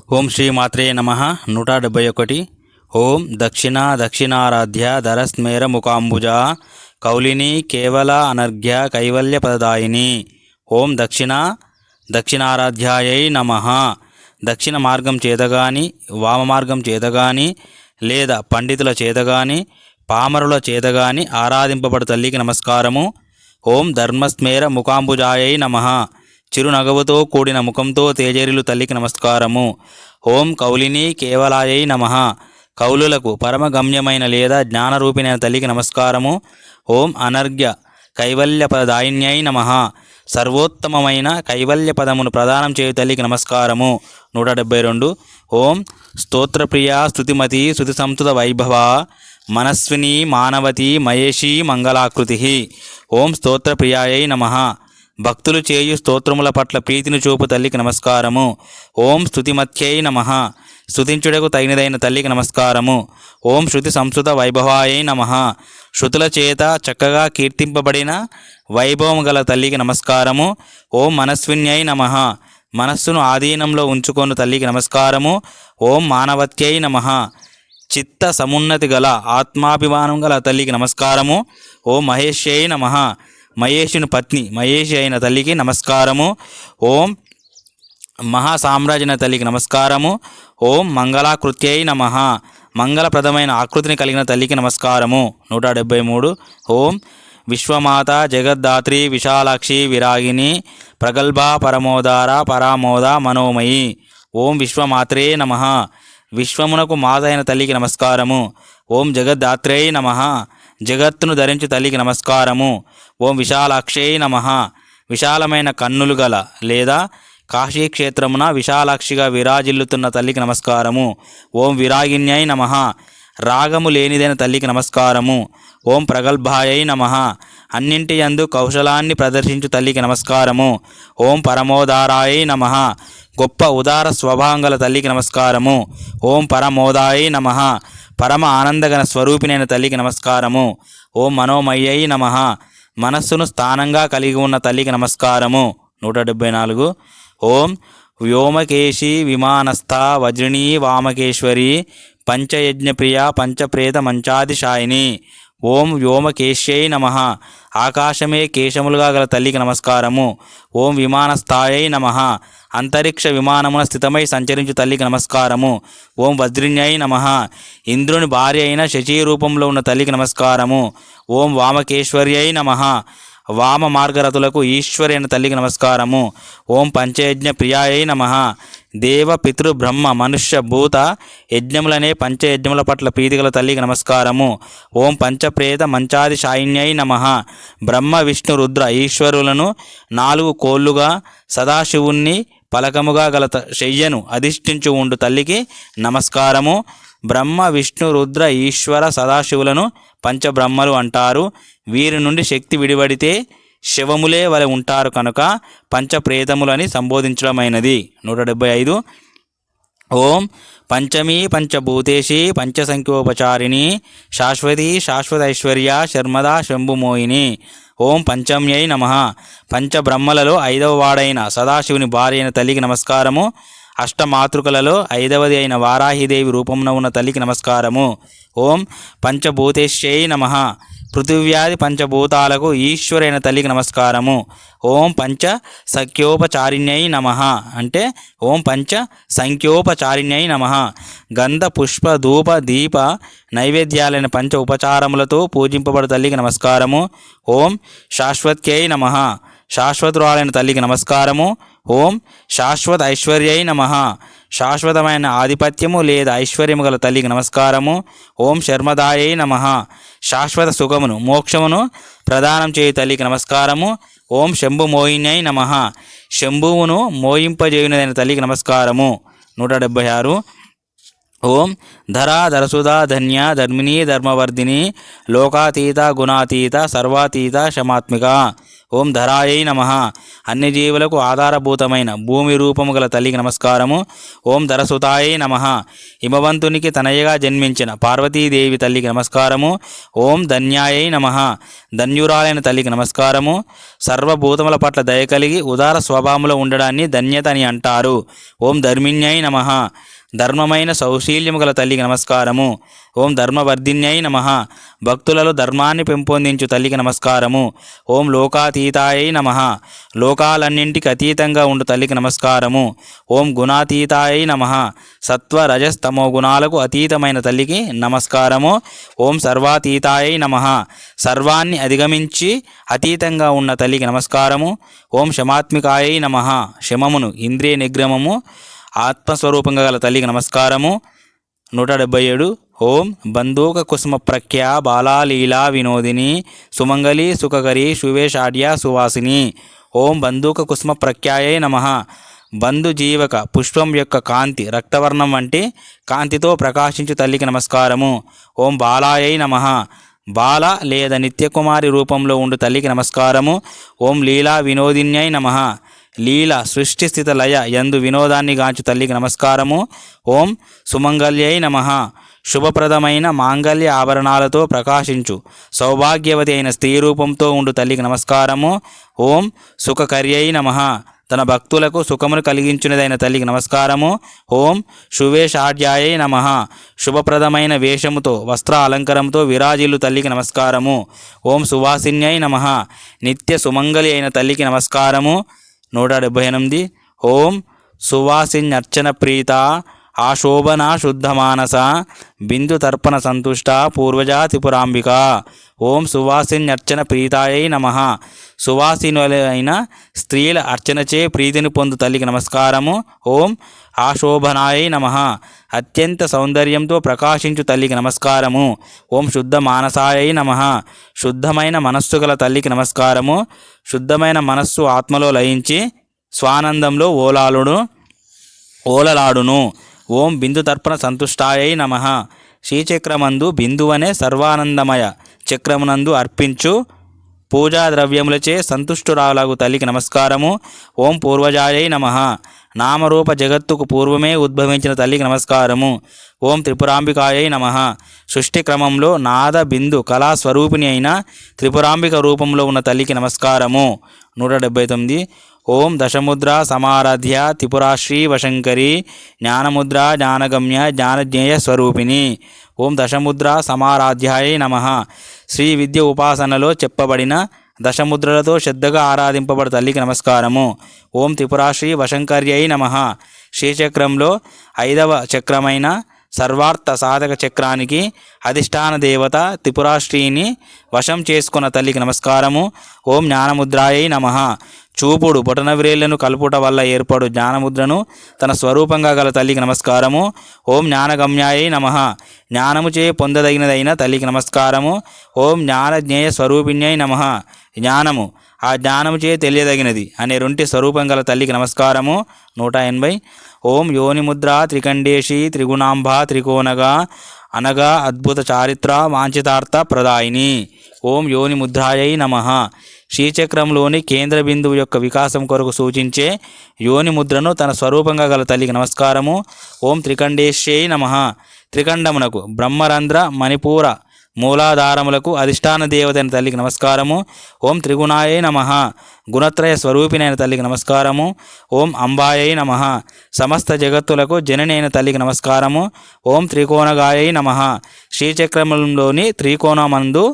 ఓం శ్రీ మాత్రే నమః 171 ఓం దక్షిణారాధ్య ధరస్మేర ముకాంబుజ కౌలిని కేవల అనర్ఘ్య కైవల్య పదదాయిని. ఓం దక్షిణారాధ్యాయై నమః. దక్షిణ మార్గం చేతగాని వామ మార్గం చేతగాని లేదా పండితుల చేతగాని పామరుల చేతగాని ఆరాధింపబడు తల్లికి నమస్కారము. ఓం ధర్మస్మేర ముకాంబుజాయై నమః. చిరునగవుతో కూడిన ముఖంతో తేజరిలు తల్లికి నమస్కారము. ఓం కౌలిని కేవలాయై నమః. కౌలులకు పరమగమ్యమైన లేదా జ్ఞానరూపిణైన తల్లికి నమస్కారము. ఓం అనర్ఘ్య కైవల్యపదదాయిన్యై నమః. సర్వోత్తమమైన కైవల్య పదమును ప్రదానం చేయు తల్లికి నమస్కారము. 172 ఓం స్తోత్రప్రియా స్తుతిమతి స్తుతి సంస్తుత వైభవ మనస్విని మానవతి మహేషి మంగళాకృతి. ఓం స్తోత్రప్రియాయై నమః. భక్తులు చేయు స్తోత్రముల పట్ల ప్రీతిని చూపు తల్లికి నమస్కారము. ఓం స్తుతిమత్యై నమః. స్తుతించుటకు తగినదైన తల్లికి నమస్కారము. ఓం శృతి సంస్కృత వైభవాయై నమః. శృతుల చేత చక్కగా కీర్తింపబడిన వైభవం గల తల్లికి నమస్కారము. ఓం మనస్విన్యై నమః. మనస్సును ఆధీనంలో ఉంచుకొను తల్లికి నమస్కారము. ఓం మానవత్యై నమః. చిత్త సమున్నతి గల ఆత్మాభిమానం గల తల్లికి నమస్కారము. ఓం మహేష్యై నమః. మహేషుని పత్ని మహేషి అయిన తల్లికి నమస్కారము. ఓం మహాసామ్రాజ్యన తల్లికి నమస్కారము. ఓం మంగళాకృత్యై నమః. మంగళప్రదమైన ఆకృతిని కలిగిన తల్లికి నమస్కారము. 173 ఓం విశ్వమాత జగద్ధాత్రి విశాలాక్షి విరాగిని ప్రగల్భ పరమోదార పరామోద మనోమయి. ఓం విశ్వమాత్రే నమః. విశ్వమునకు మాత అయిన తల్లికి నమస్కారము. ఓం జగద్ధాత్రై నమః. జగత్తును ధరించు తల్లికి నమస్కారము. ఓం విశాలాక్షై నమః. విశాలమైన కన్నులు గల లేదా కాశీక్షేత్రమున విశాలాక్షిగా విరాజిల్లుతున్న తల్లికి నమస్కారము. ఓం విరాగిన్యై నమః. రాగము లేనిదైన తల్లికి నమస్కారము. ఓం ప్రగల్భాయై నమః. అన్నింటి యందు కౌశలాన్ని ప్రదర్శించు తల్లికి నమస్కారము. ఓం పరమోదారాయై నమః. గొప్ప ఉదార స్వభావం గల తల్లికి నమస్కారము. ఓం పరమోదాయై నమః. పరమ ఆనందగణ స్వరూపిణైన తల్లికి నమస్కారము. ఓం మనోమయ్యై నమః. మనస్సును స్థానంగా కలిగి ఉన్న తల్లికి నమస్కారము. 174 ఓం వ్యోమకేశి విమానస్థ వజ్రిణీ వామకేశ్వరి పంచయజ్ఞప్రియ పంచప్రేత మంచాదిశాయిని. ఓం వ్యోమకేశ్యై నమః. ఆకాశమే కేశములుగా గల తల్లికి నమస్కారము. ఓం విమానస్థాయై నమః. అంతరిక్ష విమానమున స్థితమై సంచరించు తల్లికి నమస్కారము. ఓం వజ్రిణ్యై నమః. ఇంద్రుని భార్య అయిన శచీ రూపంలో ఉన్న తల్లికి నమస్కారము. ఓం వామకేశ్వర్యై నమః. వామ మార్గరతులకు ఈశ్వరి అయిన తల్లికి నమస్కారము. ఓం పంచయజ్ఞ ప్రియాయై నమః. దేవ పితృ బ్రహ్మ మనుష్య భూత యజ్ఞములనే పంచయజ్ఞముల పట్ల ప్రీతిగల తల్లికి నమస్కారము. ఓం పంచప్రేత మంచాది శాయిన్యై నమః. బ్రహ్మ విష్ణు రుద్ర ఈశ్వరులను 4 కోళ్ళుగా సదాశివుణ్ణి పలకముగా గల శయ్యను అధిష్ఠించు ఉండు తల్లికి నమస్కారము. బ్రహ్మ విష్ణు రుద్ర ఈశ్వర సదాశివులను పంచబ్రహ్మలు అంటారు. వీరి నుండి శక్తి విడివడితే శివములే వలె ఉంటారు కనుక పంచప్రేతములని సంబోధించడమైనది. 175 ఓం పంచమీ పంచభూతేషి పంచసంఖ్యోపచారిణి శాశ్వతి శాశ్వతైశ్వర్య శర్మదా శంభుమోహిని. ఓం పంచమ్యై నమః. పంచబ్రహ్మలలో 5వ వాడైన సదాశివుని భార్య అయిన తల్లికి నమస్కారము. అష్టమాతృకలలో 5వది అయిన వారాహిదేవి రూపమున ఉన్న తల్లికి నమస్కారము. ఓం పంచభూతేశ్యై నమః. పృథివ్యాది పంచభూతాలకు ఈశ్వరైన తల్లికి నమస్కారము. ఓం పంచ సంఖ్యోపచారిణ్యై నమః. అంటే ఓం పంచ సంఖ్యోపచారిణ్యై నమః. గంధ పుష్ప ధూప దీప నైవేద్యాలైన పంచ ఉపచారములతో పూజింపబడు తల్లికి నమస్కారము. ఓం శాశ్వత్యై నమః. శాశ్వతురాలైన తల్లికి నమస్కారము. ఓం శాశ్వత ఐశ్వర్యై నమః. శాశ్వతమైన ఆధిపత్యము లేదా ఐశ్వర్యము గల తల్లికి నమస్కారము. ఓం శర్మదాయై నమః. శాశ్వత సుఖమును మోక్షమును ప్రదానం చేయు తల్లికి నమస్కారము. ఓం శంభుమోహిన్యై నమః. శంభువును మోయింపజేయునదైన తల్లికి నమస్కారము. 176 ఓం ధరాధరసుధా ధన్య ధర్మిణీ ధర్మవర్ధిని లోకాతీత గుణాతీత సర్వాతీత శమాత్మిక. ఓం ధరాయై నమః అన్ని జీవులకు ఆధారభూతమైన భూమి రూపము గల తల్లికి నమస్కారము. ఓం ధరసుతాయై నమః హిమవంతునికి తనయగా జన్మించిన పార్వతీదేవి తల్లికి నమస్కారము. ఓం ధన్యాయై నమః ధన్యురాలైన తల్లికి నమస్కారము. సర్వభూతముల పట్ల దయ కలిగి ఉదార స్వభావంలో ఉండడాన్ని ధన్యత అని అంటారు. ఓం ధర్మిణ్యై నమః ధర్మమైన సౌశీల్యము గల తల్లికి నమస్కారము. ఓం ధర్మవర్ధిన్యై నమః భక్తులలో ధర్మాన్ని పెంపొందించు తల్లికి నమస్కారము. ఓం లోకాతీతాయై నమః లోకాలన్నింటికి అతీతంగా ఉండు తల్లికి నమస్కారము. ఓం గుణాతీతాయై నమః సత్వ రజస్తమో గుణాలకు అతీతమైన తల్లికి నమస్కారము. ఓం సర్వాతీతాయై నమః సర్వాన్ని అధిగమించి అతీతంగా ఉన్న తల్లికి నమస్కారము. ఓం శమాత్మికాయై నమః శమమును ఇంద్రియ నిగ్రహము ఆత్మస్వరూపంగా గల తల్లికి నమస్కారము. 177 ఓం బంధూక కుసుమ ప్రఖ్య బాలాలీలా వినోదిని సుమంగళి సుఖకరి శువేషాఢ్య సువాసిని. ఓం బంధూక కుసుమ ప్రఖ్యాయై నమః బంధు జీవక పుష్పం యొక్క కాంతి రక్తవర్ణం వంటి కాంతితో ప్రకాశించు తల్లికి నమస్కారము. ఓం బాలాయై నమః బాల లేదా నిత్యకుమారి రూపంలో ఉండు తల్లికి నమస్కారము. ఓం లీలా వినోదిన్యై నమః లీల సృష్టి స్థిత లయ యందు వినోదాన్ని గాంచు తల్లికి నమస్కారము. ఓం సుమంగళ్యై నమః శుభప్రదమైన మాంగళ్య ఆభరణాలతో ప్రకాశించు సౌభాగ్యవతి అయిన స్త్రీ రూపంతో ఉండు తల్లికి నమస్కారము. ఓం సుఖకర్యై నమః తన భక్తులకు సుఖమును కలిగించున్నదైన తల్లికి నమస్కారము. ఓం శువేషాఢ్యాయై నమః శుభప్రదమైన వేషముతో వస్త్ర అలంకారంతో విరాజిల్లు తల్లికి నమస్కారము. ఓం సువాసిన్యై నమః నిత్య సుమంగళి అయిన తల్లికి నమస్కారము. 178 ఓం సువాసిన్యర్చన ప్రీత ఆశోభన శుద్ధమానస బిందు తర్పణ సంతుష్ట పూర్వజా త్రిపురాంబిక. ఓం సువాసిన్యర్చన ప్రీతాయై నమః సువాసినులైన స్త్రీల అర్చనచే ప్రీతిని పొందు తల్లికి నమస్కారము. ఓం ఆశోభనాయై నమః అత్యంత సౌందర్యంతో ప్రకాశించు తల్లికి నమస్కారము. ఓం శుద్ధ మానసాయై నమః శుద్ధమైన మనస్సు గల తల్లికి నమస్కారము. శుద్ధమైన మనస్సు ఆత్మలో లయించి స్వానందంలో ఓలలాడును. ఓం బిందు తర్పణ సంతుష్టాయై నమః శ్రీచక్రమందు బిందువనే సర్వానందమయ చక్రమునందు అర్పించు పూజా ద్రవ్యములచే సంతుష్టురాలగు తల్లికి నమస్కారము. ఓం పూర్వజాయై నమః నామరూప జగత్తుకు పూర్వమే ఉద్భవించిన తల్లికి నమస్కారము. ఓం త్రిపురాంబికాయై నమః సృష్టి క్రమంలో నాద బిందు కళాస్వరూపిణి అయిన త్రిపురాంబిక రూపంలో ఉన్న తల్లికి నమస్కారము. 179 ఓం దశముద్ర సమారాధ్య త్రిపురాశ్రీ వశంకరి జ్ఞానముద్ర జ్ఞానగమ్య జ్ఞానజ్ఞేయ స్వరూపిణి. ఓం దశముద్ర సమారాధ్యాయై నమః శ్రీ విద్య ఉపాసనలో చెప్పబడిన దశముద్రలతో శ్రద్ధగా ఆరాధింపబడు తల్లికి నమస్కారము. ఓం త్రిపురాశ్రీ వశంకర్యై నమః శ్రీచక్రంలో 5వ చక్రమైన సర్వార్థ సాధక చక్రానికి అధిష్టాన దేవత త్రిపురాశ్రీని వశం చేసుకున్న తల్లికి నమస్కారము. ఓం జ్ఞానముద్రాయై నమః చూపుడు బొటనవ్రేళ్లను కలుపుట వల్ల ఏర్పడు జ్ఞానముద్రను తన స్వరూపంగా గల తల్లికి నమస్కారము. ఓం జ్ఞానగమ్యాయై నమః జ్ఞానముచే పొందదగినదైన తల్లికి నమస్కారము. ఓం జ్ఞానజ్ఞేయ స్వరూపిణ్యై నమః జ్ఞానము ఆ జ్ఞానముచే తెలియదగినది అనే 2 స్వరూపం గల తల్లికి నమస్కారము. 180 ఓం యోనిముద్ర త్రికండేశి త్రిగుణాంబ త్రికోణగా అనగా అద్భుత చారిత్ర వాంఛితార్థ ప్రదాయిని. ఓం యోనిముద్రాయై నమః శ్రీచక్రంలోని కేంద్ర బిందువు యొక్క వికాసం కొరకు సూచించే యోని ముద్రను తన స్వరూపంగా గల తల్లికి నమస్కారము. ఓం త్రికండేశ్యై నమః త్రికండమునకు బ్రహ్మరంధ్ర మణిపూర మూలాధారములకు అధిష్టాన దేవతైన తల్లికి నమస్కారము. ఓం త్రిగుణాయై నమః గుణత్రయ స్వరూపిణైన తల్లికి నమస్కారము. ఓం అంబాయై నమః సమస్త జగత్తులకు జనని అయిన తల్లికి నమస్కారము. ఓం త్రికోణగాయై నమః శ్రీచక్రములోని త్రికోణమందు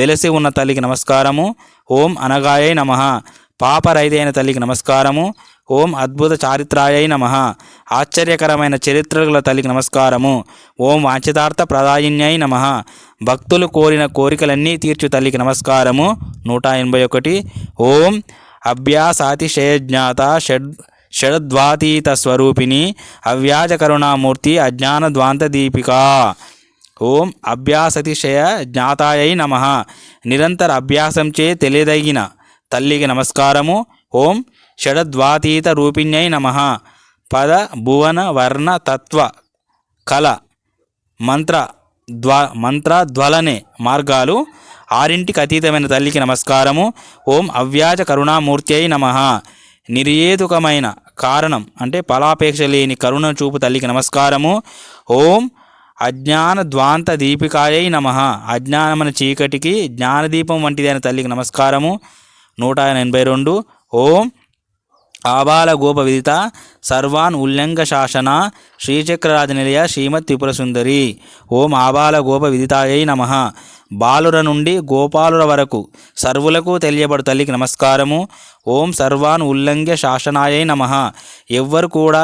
వెలసి ఉన్న తల్లికి నమస్కారము. ఓం అనగాయై నమః పాపరహితైన తల్లికి నమస్కారము. ఓం అద్భుత చారిత్రాయై నమః ఆశ్చర్యకరమైన చరిత్రల తల్లికి నమస్కారము. ఓం వాంఛితార్థ ప్రదాయిన్యై నమః భక్తులు కోరిన కోరికలన్నీ తీర్చు తల్లికి నమస్కారము. 181 ఓం అభ్యాసాతిశయజ్ఞాత షడ్ద్వాతీత స్వరూపిణి అవ్యాజ కరుణామూర్తి అజ్ఞాన ద్వాంత దీపిక. ఓం అభ్యాసతిశయ జ్ఞాతాయై నమః నిరంతర అభ్యాసంచే తెలియదగిన తల్లికి నమస్కారము. ఓం షడద్వాతీత రూపిణ్యై నమః పద భువన వర్ణ తత్వ కళ మంత్రధ్వలనే మార్గాలు ఆరింటికి అతీతమైన తల్లికి నమస్కారము. ఓం అవ్యాజ కరుణామూర్త్యై నమః. నిర్యేతుకమైన కారణం అంటే ఫలాపేక్ష లేని కరుణ చూపు తల్లికి నమస్కారము. ఓం అజ్ఞాన ధ్వాంత దీపికాయై నమః. అజ్ఞానమైన చీకటికి జ్ఞానదీపం వంటిదైన తల్లికి నమస్కారము. 182. ఓం ఆబాల గోప విదిత సర్వాన్ ఉల్లంఘ శాసన శ్రీచక్రరాజ నిలయ శ్రీమత్ త్రిపుర సుందరి. ఓం ఆబాల గోప విదితాయై నమః. బాలుర నుండి గోపాలుర వరకు సర్వులకు తెలియబడు తల్లికి నమస్కారము. ఓం సర్వాన్ ఉల్లంఘ్య శాసనాయై నమః. ఎవ్వరు కూడా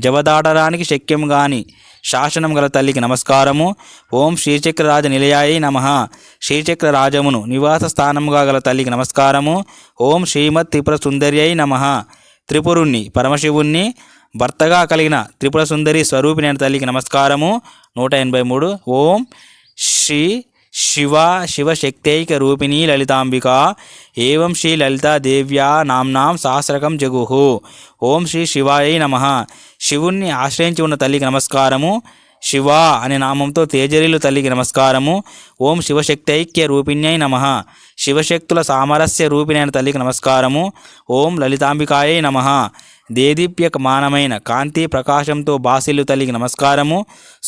జవదాటడానికి శక్యం గాని శాసనం గల తల్లికి నమస్కారము. ఓం శ్రీచక్రరాజ నిలయాయై నమః. శ్రీచక్ర రాజమును నివాస స్థానముగా గల తల్లికి నమస్కారము. ఓం శ్రీమత్ త్రిపుర సుందర్యై నమః. త్రిపురుణ్ణి పరమశివుణ్ణి భర్తగా కలిగిన త్రిపుర సుందరి స్వరూపిణి అయిన తల్లికి నమస్కారము. 183. ఓం శ్రీ శివశక్తైక రూపిణీ లలితాంబిక ఏవం శ్రీ లలితా దేవ్యా నామ్నాం సహస్రకం జగుః. ఓం శ్రీ శివాయై నమః. శివుణ్ణి ఆశ్రయించి ఉన్న తల్లికి నమస్కారము. శివ అనే నామంతో తేజరీలు తల్లికి నమస్కారము. ఓం శివశక్తైక్య రూపిణ్యై నమః. శివశక్తుల సామరస్య రూపిణైన తల్లికి నమస్కారము. ఓం లలితాంబికాయై నమః. దేదీప్యమానమైన కాంతి ప్రకాశంతో బాసిల్లు తల్లికి నమస్కారము.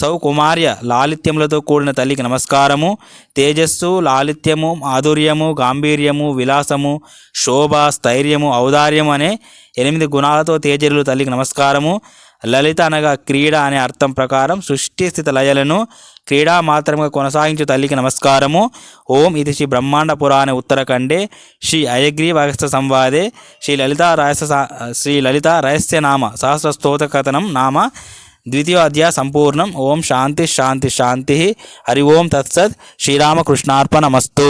సౌకుమార్య లాలిత్యములతో కూడిన తల్లికి నమస్కారము. తేజస్సు, లాలిత్యము, మాధుర్యము, గాంభీర్యము, విలాసము, శోభ, స్థైర్యము, ఔదార్యము అనే 8 గుణాలతో తేజరీలు తల్లికి నమస్కారము. లలిత అనగా క్రీడ అనే అర్థం ప్రకారం సృష్టి స్థిత లయలను క్రీడా మాత్రముగా కొనసాగించు తల్లికి నమస్కారము. ఓం ఇది శ్రీ బ్రహ్మాండ పురాణ ఉత్తరఖండే శ్రీ అయగ్రీవ అగస్త్య సంవాదే శ్రీ లలిత రహస్య నామ సహస్ర స్తోత్ర కథనం నామ 2వ అధ్యాయ సంపూర్ణం. ఓం శాంతి శాంతి శాంతి. హరి ఓం తత్సత్. శ్రీరామకృష్ణార్పణమస్తు.